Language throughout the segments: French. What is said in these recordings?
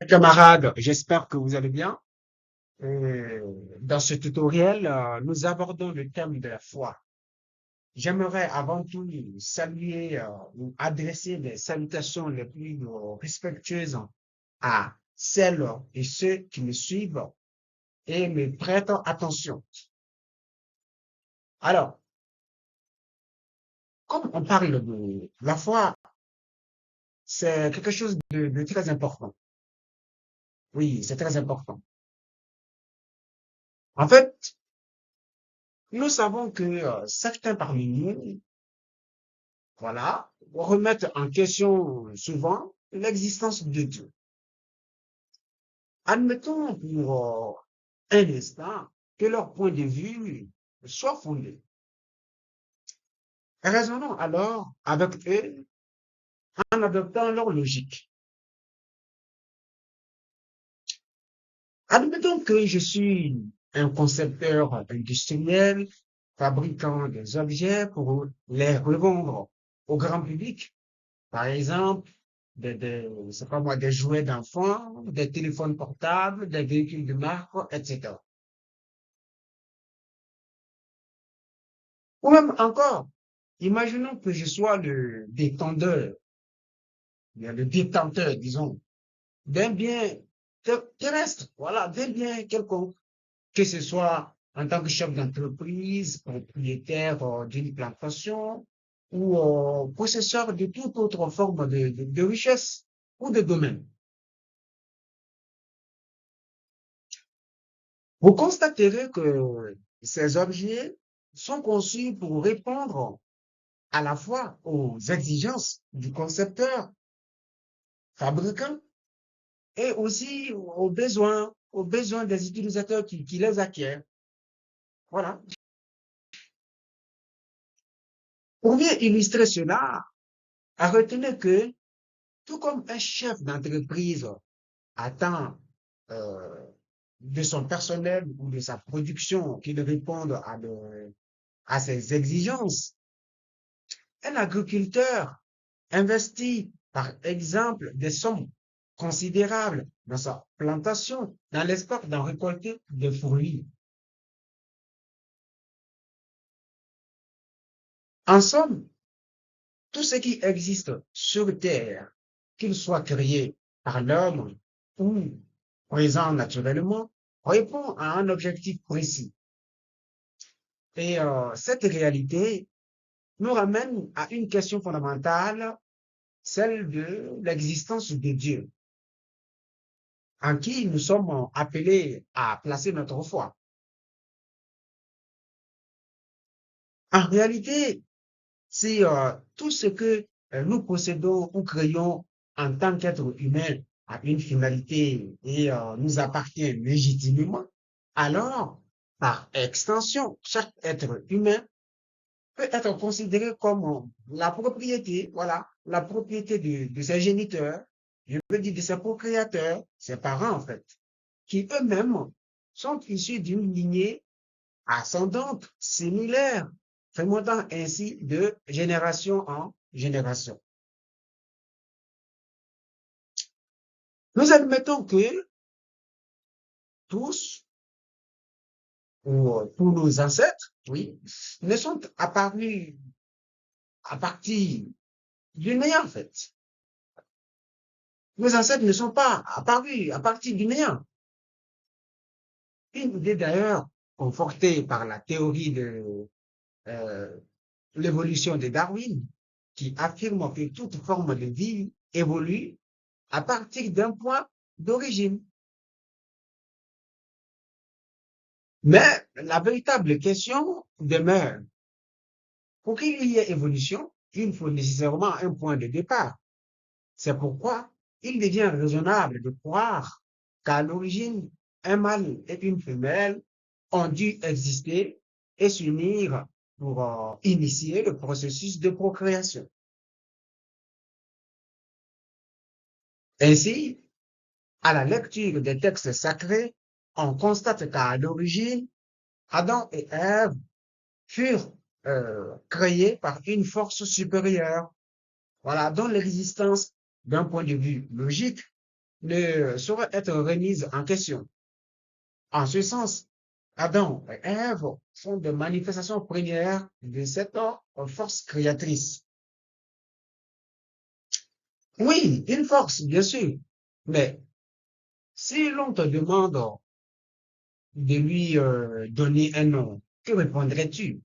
Camarades, j'espère que vous allez bien. Dans ce tutoriel, nous abordons le thème de la foi. J'aimerais avant tout saluer ou adresser les salutations les plus respectueuses à celles et ceux qui me suivent et me prêtent attention. Alors, comme on parle de la foi, c'est quelque chose de très important. Oui, c'est très important. En fait, nous savons que certains parmi nous, voilà, remettent en question souvent l'existence de Dieu. Admettons pour un instant que leur point de vue soit fondé. Raisonnons alors avec eux en adoptant leur logique. Admettons que je suis un concepteur industriel fabriquant des objets pour les revendre au grand public. Par exemple, c'est pas moi, des jouets d'enfants, des téléphones portables, des véhicules de marque, etc. Ou même encore, imaginons que je sois le détenteur, bien le détenteur, disons, d'un bien terrestre, voilà, d'un bien quelconque, que ce soit en tant que chef d'entreprise, propriétaire d'une plantation ou possesseur de toute autre forme de richesse ou de domaine. Vous constaterez que ces objets sont conçus pour répondre à la fois aux exigences du concepteur, fabricant, et aussi aux besoins des utilisateurs qui les acquièrent. Voilà. Pour bien illustrer cela, retenez que tout comme un chef d'entreprise attend euh, de son personnel ou de sa production qu'il réponde à ses exigences, un agriculteur investit, par exemple, des sommes considérables dans sa plantation dans l'espoir d'en récolter des fruits. En somme, tout ce qui existe sur Terre, qu'il soit créé par l'homme ou présent naturellement, répond à un objectif précis. Et cette réalité nous ramène à une question fondamentale, celle de l'existence de Dieu, en qui nous sommes appelés à placer notre foi. En réalité, c'est tout ce que nous possédons ou créons en tant qu'être humain a une finalité et nous appartient légitimement, alors, par extension, chaque être humain peut être considéré comme la propriété, voilà, la propriété de ses géniteurs, je veux dire de ses procréateurs, ses parents en fait, qui eux-mêmes sont issus d'une lignée ascendante, similaire, remontant ainsi de génération en génération. Nous admettons que tous, ou tous nos ancêtres, oui, ne sont apparus à partir du néant, en fait. Nos ancêtres ne sont pas apparus à partir du néant. Une idée d'ailleurs confortée par la théorie de euh, l'évolution de Darwin, qui affirme que toute forme de vie évolue à partir d'un point d'origine. Mais la véritable question demeure. Pour qu'il y ait évolution, il faut nécessairement un point de départ. C'est pourquoi il devient raisonnable de croire qu'à l'origine, un mâle et une femelle ont dû exister et s'unir pour initier le processus de procréation. Ainsi, à la lecture des textes sacrés, on constate qu'à l'origine, Adam et Ève furent créés par une force supérieure, voilà, dont l'existence, d'un point de vue logique, ne saurait être remise en question. En ce sens, Adam et Ève sont des manifestations premières de cette force créatrice. Oui, une force, bien sûr, mais si l'on te demande de lui donner un nom, que répondrais-tu?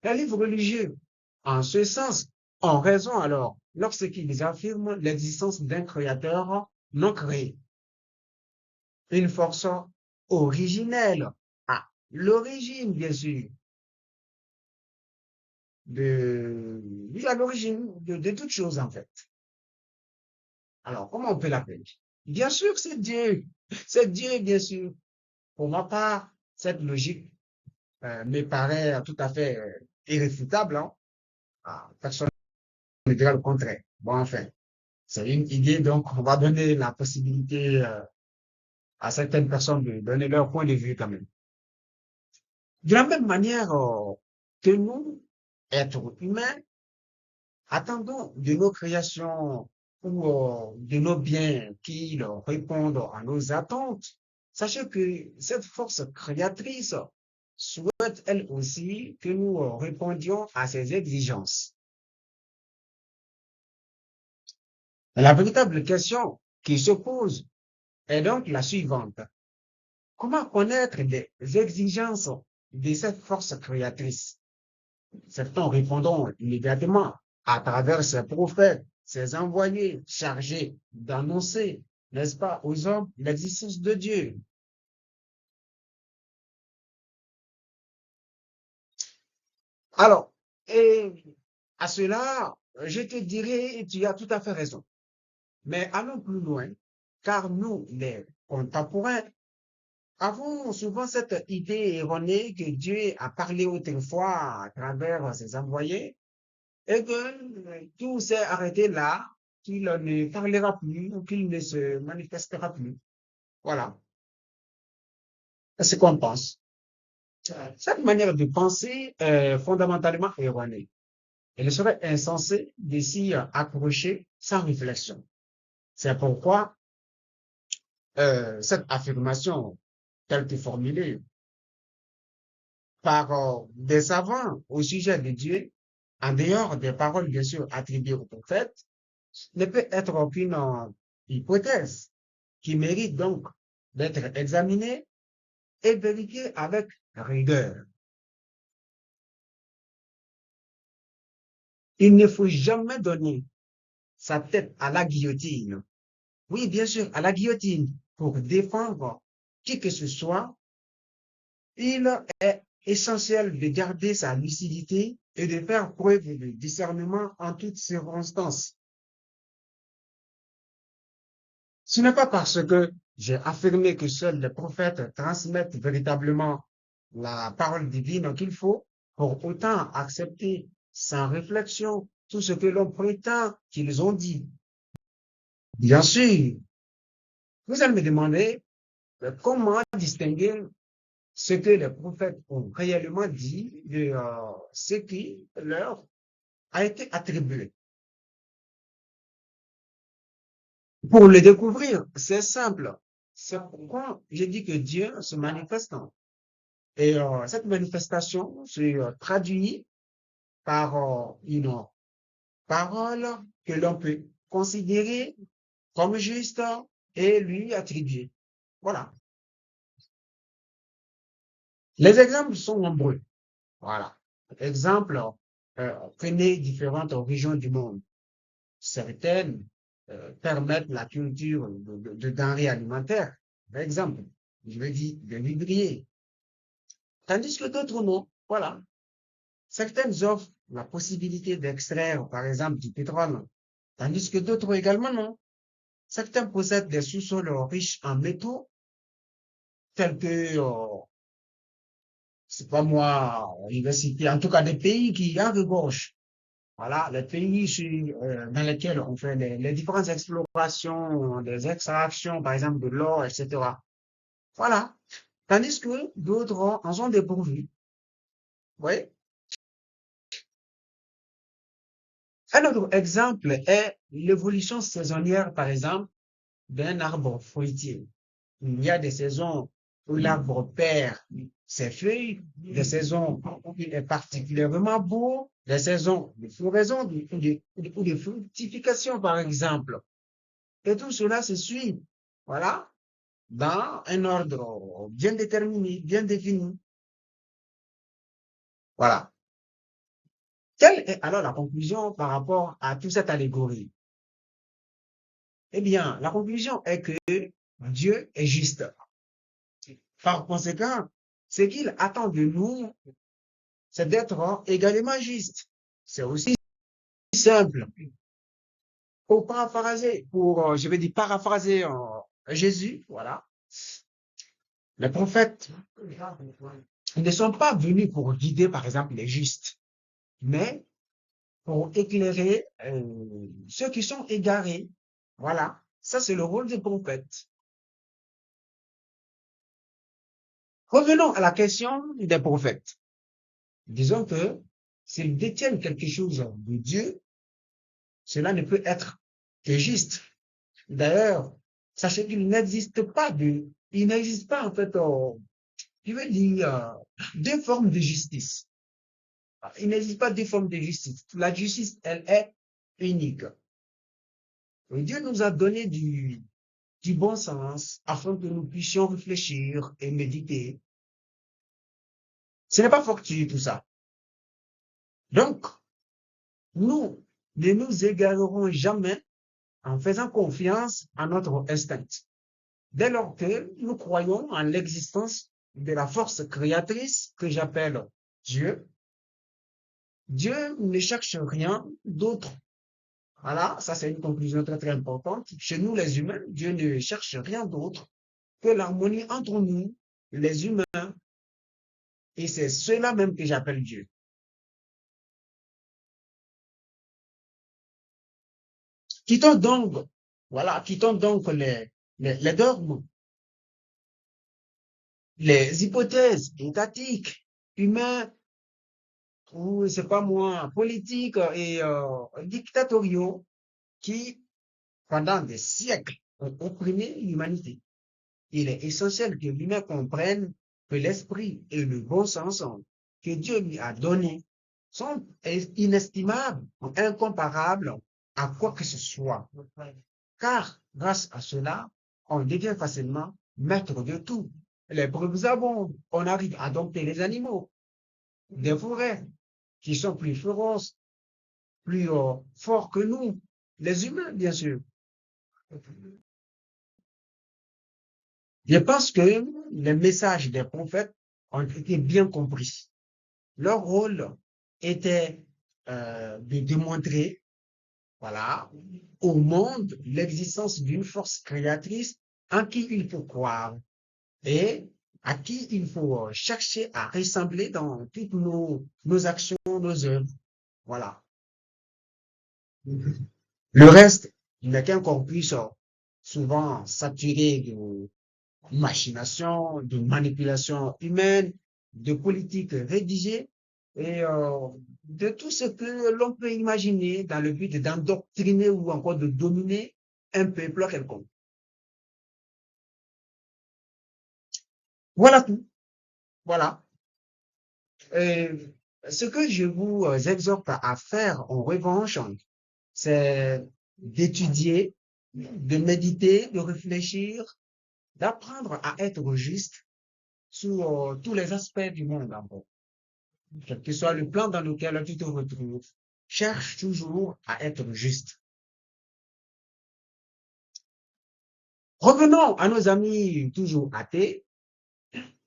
Un livre religieux. En ce sens, en raison alors, lorsqu'ils affirment l'existence d'un créateur non créé, une force originelle, à l'origine, bien sûr, oui, à l'origine de toute chose, en fait. Alors, comment on peut l'appeler? Bien sûr, c'est Dieu. C'est Dieu, bien sûr. Pour ma part, cette logique me paraît tout à fait irréfutable. Hein. Ah, personne ne dira le contraire. Bon, enfin, c'est une idée, donc on va donner la possibilité à certaines personnes de donner leur point de vue quand même. De la même manière que nous, êtres humains, attendons de nos créations ou de nos biens qu'ils répondent à nos attentes. Sachez que cette force créatrice souhaite elle aussi que nous répondions à ses exigences. La véritable question qui se pose est donc la suivante. Comment connaître les exigences de cette force créatrice? Certains répondront immédiatement à travers ses prophètes, ses envoyés chargés d'annoncer, n'est-ce pas, aux hommes l'existence de Dieu. Alors, et à cela, je te dirais, tu as tout à fait raison. Mais allons plus loin, car nous, les contemporains, avons souvent cette idée erronée que Dieu a parlé autrefois à travers ses envoyés et que tout s'est arrêté là, qu'il ne parlera plus ou qu'il ne se manifestera plus. Voilà, c'est ce qu'on pense. Cette manière de penser est fondamentalement erronée. Il serait insensé de s'y accrocher sans réflexion. C'est pourquoi cette affirmation, telle que formulée par des savants au sujet de Dieu, en dehors des paroles bien sûr attribuées au prophète, ne peut être qu'une hypothèse qui mérite donc d'être examinée et vérifiée avec rigueur. Il ne faut jamais donner sa tête à la guillotine. Oui, bien sûr, à la guillotine pour défendre qui que ce soit. Il est essentiel de garder sa lucidité et de faire preuve de discernement en toutes circonstances. Ce n'est pas parce que j'ai affirmé que seuls les prophètes transmettent véritablement la parole divine qu'il faut pour autant accepter sans réflexion tout ce que l'on prétend qu'ils ont dit. Bien sûr, vous allez me demander comment distinguer ce que les prophètes ont réellement dit de ce qui leur a été attribué. Pour le découvrir, c'est simple. C'est pourquoi j'ai dit que Dieu se manifeste. Et cette manifestation se traduit par une parole que l'on peut considérer comme juste et lui attribuer. Voilà. Les exemples sont nombreux. Voilà. Exemple, prenez différentes régions du monde. Certaines permettent la culture de denrées alimentaires. Par exemple, je vais dire de vivriers. Tandis que d'autres non. Voilà. Certaines offrent la possibilité d'extraire, par exemple, du pétrole. Tandis que d'autres également non. Certains possèdent des sous-sols riches en métaux, tels que, c'est pas moi, université, en tout cas des pays qui regorgent. Voilà, les pays dans lesquels on fait les différentes explorations, des extractions, par exemple de l'or, etc. Voilà. Tandis que d'autres en sont dépourvus. Vous voyez? Un autre exemple est l'évolution saisonnière, par exemple, d'un arbre fruitier. Il y a des saisons où l'arbre perd ses feuilles, des saisons où il est particulièrement beau, des saisons de floraison ou de fructification, par exemple. Et tout cela se suit, voilà, dans un ordre bien déterminé, bien défini. Voilà. Quelle est alors la conclusion par rapport à toute cette allégorie? Eh bien, la conclusion est que Dieu est juste. Par conséquent, ce qu'il attend de nous, c'est d'être également juste. C'est aussi simple. Pour paraphraser, je vais dire paraphraser Jésus, voilà. Les prophètes ne sont pas venus pour guider, par exemple, les justes, mais pour éclairer ceux qui sont égarés. Voilà. Ça, c'est le rôle des prophètes. Revenons à la question des prophètes. Disons que s'ils détiennent quelque chose de Dieu, cela ne peut être que juste. D'ailleurs, sachez il n'existe pas en fait, je veux dire, deux formes de justice. Il n'existe pas deux formes de justice. La justice, elle est unique. Et Dieu nous a donné du bon sens afin que nous puissions réfléchir et méditer. Ce n'est pas fortuit tout ça. Donc, nous ne nous égarerons jamais en faisant confiance à notre instinct. Dès lors que nous croyons en l'existence de la force créatrice que j'appelle Dieu, Dieu ne cherche rien d'autre. Voilà, ça c'est une conclusion très très importante. Chez nous les humains, Dieu ne cherche rien d'autre que l'harmonie entre nous, les humains, et c'est cela même que j'appelle Dieu. Quittons donc, voilà, quittons donc les dogmes, les hypothèses étatiques, humains, ou c'est pas moi, politiques et dictatoriaux qui, pendant des siècles, ont opprimé l'humanité. Il est essentiel que l'humain comprenne que l'esprit et le bon sens que Dieu lui a donné sont inestimables, incomparables à quoi que ce soit. Car grâce à cela, on devient facilement maître de tout. Les preuves abondent. On arrive à dompter les animaux, des forêts qui sont plus féroces, plus forts que nous, les humains, bien sûr. Je pense que les messages des prophètes ont été bien compris. Leur rôle était de démontrer, voilà, au monde l'existence d'une force créatrice en qui il faut croire et à qui il faut chercher à ressembler dans toutes nos actions, nos œuvres. Voilà. Le reste n'est qu'un corpus souvent saturé de machination, de manipulation humaine, de politique rédigée et de tout ce que l'on peut imaginer dans le but d'endoctriner ou encore de dominer un peuple quelconque. Voilà tout. Voilà. Et ce que je vous exhorte à faire en revanche, c'est d'étudier, de méditer, de réfléchir, d'apprendre à être juste sur tous les aspects du monde encore. Quel que soit le plan dans lequel tu te retrouves, cherche toujours à être juste. Revenons à nos amis toujours athées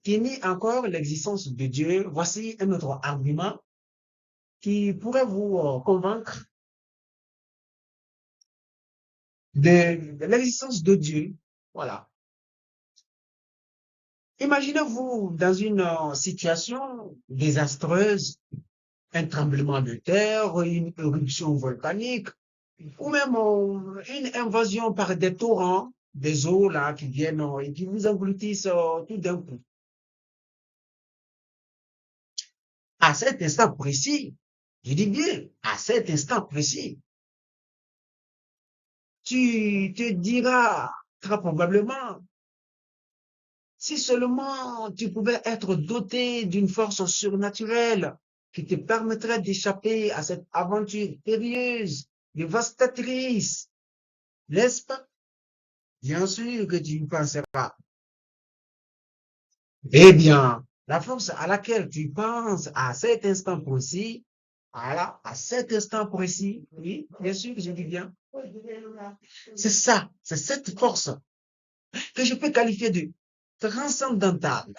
qui nient encore l'existence de Dieu. Voici un autre argument qui pourrait vous convaincre de l'existence de Dieu. Voilà. Imaginez-vous dans une situation désastreuse, un tremblement de terre, une éruption volcanique, ou même une invasion par des torrents, des eaux là qui viennent et qui vous engloutissent tout d'un coup. À cet instant précis, je dis bien, à cet instant précis, tu te diras très probablement, si seulement tu pouvais être doté d'une force surnaturelle qui te permettrait d'échapper à cette aventure périlleuse, dévastatrice, n'est-ce pas? Bien sûr que tu y penseras. Eh bien, la force à laquelle tu penses à cet instant précis, voilà, à cet instant précis, oui, bien sûr, je dis bien, c'est ça, c'est cette force que je peux qualifier de transcendantale.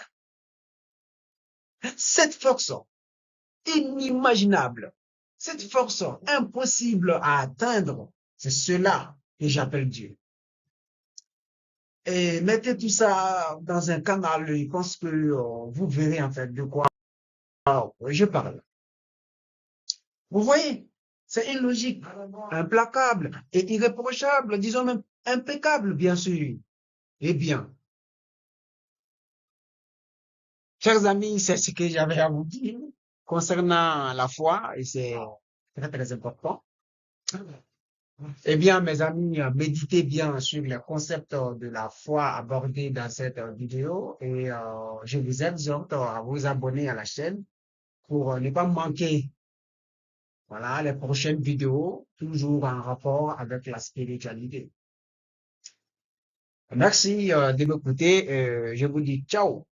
Cette force inimaginable, cette force impossible à atteindre, c'est cela que j'appelle Dieu. Et mettez tout ça dans un canal, je pense que vous verrez en fait de quoi je parle. Vous voyez, c'est une logique implacable et irréprochable, disons même impeccable, bien sûr. Eh bien, chers amis, c'est ce que j'avais à vous dire concernant la foi et c'est très très important. Eh bien, mes amis, méditez bien sur les concepts de la foi abordés dans cette vidéo et je vous exhorte à vous abonner à la chaîne pour ne pas manquer, voilà, les prochaines vidéos, toujours en rapport avec la spiritualité. Merci de m'écouter. Je vous dis ciao.